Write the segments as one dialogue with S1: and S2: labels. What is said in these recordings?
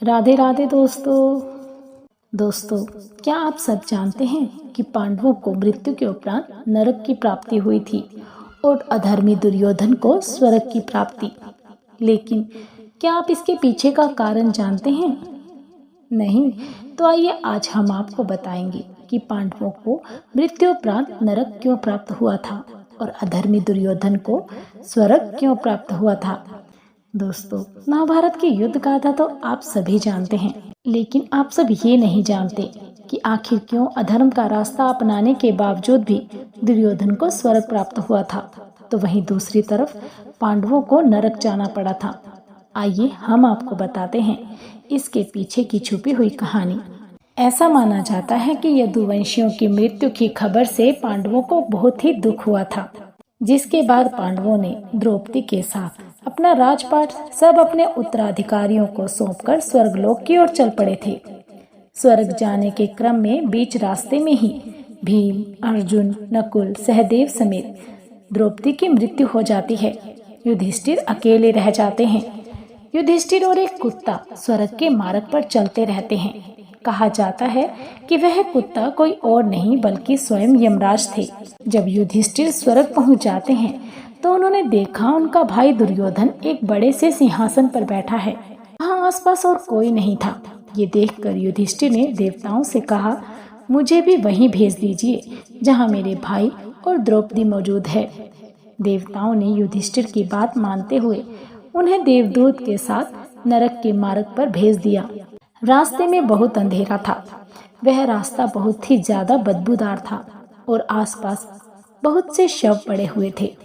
S1: राधे राधे दोस्तों, क्या आप सब जानते हैं कि पांडवों को मृत्यु के उपरांत नरक की प्राप्ति हुई थी और अधर्मी दुर्योधन को स्वर्ग की प्राप्ति। लेकिन क्या आप इसके पीछे का कारण जानते हैं? नहीं, तो आइए आज हम आपको बताएंगे कि पांडवों को मृत्यु उपरांत नरक क्यों प्राप्त हुआ था और अधर्मी दुर्योधन को स्वर्ग क्यों प्राप्त हुआ था। दोस्तों, महाभारत की युद्ध गाथा तो आप सभी जानते हैं, लेकिन आप सब ये नहीं जानते कि आखिर क्यों अधर्म का रास्ता अपनाने के बावजूद भी दुर्योधन को स्वर्ग प्राप्त हुआ था, तो वहीं दूसरी तरफ पांडवों को नरक जाना पड़ा था। आइए हम आपको बताते हैं इसके पीछे की छुपी हुई कहानी। ऐसा माना जाता है कि यदुवंशियों की मृत्यु की खबर से पांडवों को बहुत ही दुख हुआ था, जिसके बाद पांडवों ने द्रौपदी के साथ अपना राजपाट सब अपने उत्तराधिकारियों को सौंपकर स्वर्गलोक की ओर चल पड़े थे। स्वर्ग जाने के क्रम में बीच रास्ते में ही भीम, अर्जुन, नकुल, सहदेव समेत द्रौपदी की मृत्यु हो जाती है। युधिष्ठिर अकेले रह जाते हैं। युधिष्ठिर और एक कुत्ता स्वर्ग के मार्ग पर चलते रहते हैं। कहा जाता है कि वह कुत्ता कोई और नहीं बल्कि स्वयं यमराज थे। जब युधिष्ठिर स्वर्ग पहुंच जाते हैं तो उन्होंने देखा उनका भाई दुर्योधन एक बड़े से सिंहासन पर बैठा है। वहाँ आसपास और कोई नहीं था। ये देखकर युधिष्ठिर ने देवताओं से कहा, मुझे भी वहीं भेज दीजिए जहाँ मेरे भाई और द्रौपदी मौजूद है। देवताओं ने युधिष्ठिर की बात मानते हुए उन्हें देवदूत के साथ नरक के मार्ग पर भेज दिया। रास्ते में बहुत अंधेरा था। वह रास्ता बहुत ही ज्यादा बदबूदार था और आसपास बहुत से शव पड़े हुए थे।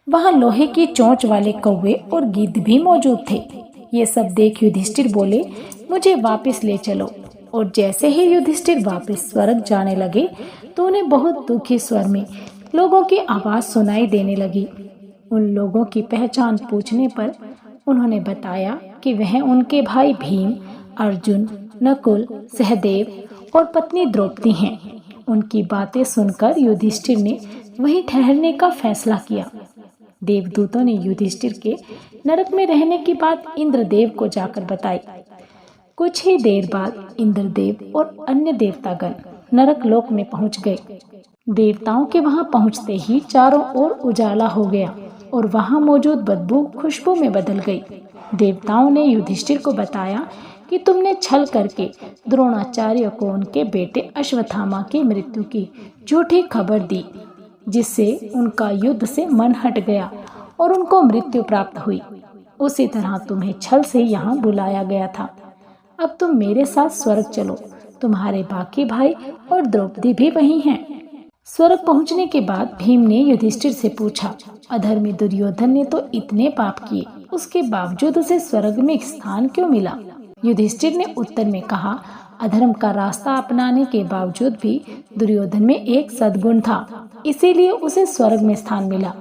S1: वहाँ लोहे की चोंच वाले कौवे और गिद्ध भी मौजूद थे। ये सब देख युधिष्ठिर बोले, मुझे वापस ले चलो। और जैसे ही युधिष्ठिर वापस स्वर्ग जाने लगे तो उन्हें बहुत दुखी स्वर में लोगों की आवाज सुनाई देने लगी। उन लोगों की पहचान पूछने पर उन्होंने बताया कि वह उनके भाई भीम, अर्जुन, नकुल, सहदेव और पत्नी द्रौपदी हैं। उनकी बातें सुनकर युधिष्ठिर ने वहीं ठहरने का फैसला किया। देवदूतों ने युधिष्ठिर के नरक में रहने की बात इंद्रदेव को जाकर बताई। कुछ ही देर बाद इंद्रदेव और अन्य देवतागण नरक लोक में पहुंच गए। देवताओं के वहां पहुंचते ही चारों ओर उजाला हो गया और वहां मौजूद बदबू खुशबू में बदल गई। देवताओं ने युधिष्ठिर को बताया कि तुमने छल करके द्रोणाचार्य को उनके बेटे अश्वत्थामा की मृत्यु की झूठी खबर दी, जिससे उनका युद्ध से मन हट गया और उनको मृत्यु प्राप्त हुई। उसी तरह तुम्हें छल से यहाँ बुलाया गया था। अब तुम मेरे साथ स्वर्ग चलो। तुम्हारे बाकी भाई और द्रौपदी भी वहीं हैं। स्वर्ग पहुंचने के बाद भीम ने युधिष्ठिर से पूछा, अधर्मी दुर्योधन ने तो इतने पाप किए, उसके बावजूद उसे स्वर्ग में स्थान क्यों मिला? युधिष्ठिर ने उत्तर में कहा, अधर्म का रास्ता अपनाने के बावजूद भी दुर्योधन में एक सद्गुण था, इसीलिए उसे स्वर्ग में स्थान मिला।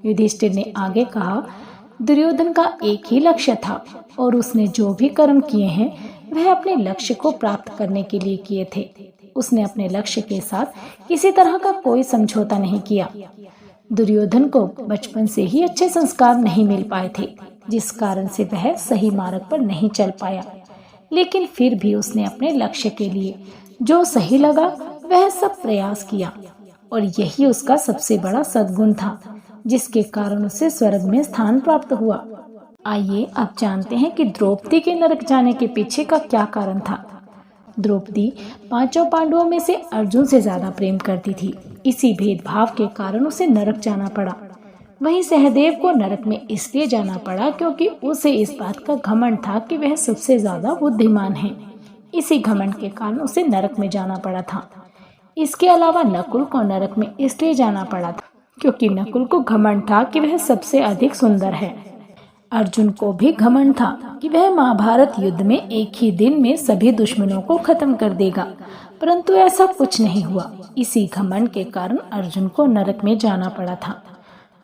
S1: युधिष्ठिर ने आगे कहा, दुर्योधन का एक ही लक्ष्य था और उसने जो भी कर्म किए हैं वह अपने लक्ष्य को प्राप्त करने के लिए किए थे। उसने अपने लक्ष्य के साथ किसी तरह का कोई समझौता नहीं किया। दुर्योधन को बचपन से ही अच्छे संस्कार नहीं मिल पाए थे, जिस कारण से वह सही मार्ग पर नहीं चल पाया। लेकिन फिर भी उसने अपने लक्ष्य के लिए जो सही लगा वह सब प्रयास किया और यही उसका सबसे बड़ा सद्गुण था, जिसके कारण उसे स्वर्ग में स्थान प्राप्त हुआ। आइए अब जानते हैं कि द्रौपदी के नरक जाने के पीछे का क्या कारण था। द्रौपदी पांचों पांडवों में से अर्जुन से ज्यादा प्रेम करती थी। इसी भेदभाव के कारण उसे नरक जाना पड़ा। वहीं सहदेव को नरक में इसलिए जाना पड़ा क्योंकि उसे इस बात का घमंड था कि वह सबसे ज्यादा बुद्धिमान है। इसी घमंड के कारण उसे नरक में जाना पड़ा था। इसके अलावा नकुल को नरक में इसलिए जाना पड़ा था क्योंकि नकुल को घमंड था कि वह सबसे अधिक सुंदर है। अर्जुन को भी घमंड था कि वह महाभारत युद्ध में एक ही दिन में सभी दुश्मनों को खत्म कर देगा, परंतु ऐसा कुछ नहीं हुआ। इसी घमंड के कारण अर्जुन को नरक में जाना पड़ा था।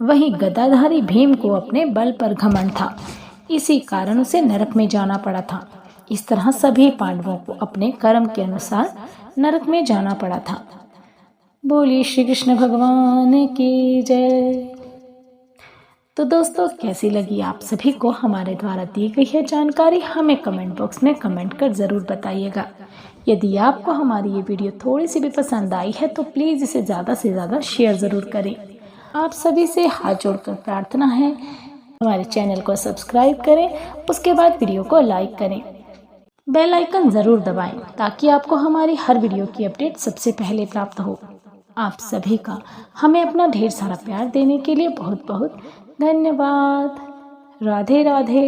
S1: वहीं गदाधारी भीम को अपने बल पर घमंड था, इसी कारण उसे नरक में जाना पड़ा था। इस तरह सभी पांडवों को अपने कर्म के अनुसार नरक में जाना पड़ा था। बोलिए श्री कृष्ण भगवान की जय। तो दोस्तों, कैसी लगी आप सभी को हमारे द्वारा दी गई है जानकारी, हमें कमेंट बॉक्स में कमेंट कर ज़रूर बताइएगा। यदि आपको हमारी ये वीडियो थोड़ी सी भी पसंद आई है तो प्लीज़ इसे ज़्यादा से ज़्यादा शेयर ज़रूर करें। आप सभी से हाथ जोड़कर प्रार्थना है, हमारे चैनल को सब्सक्राइब करें, उसके बाद वीडियो को लाइक करें, बेल आइकन ज़रूर दबाएं ताकि आपको हमारी हर वीडियो की अपडेट सबसे पहले प्राप्त हो। आप सभी का हमें अपना ढेर सारा प्यार देने के लिए बहुत बहुत धन्यवाद। राधे राधे।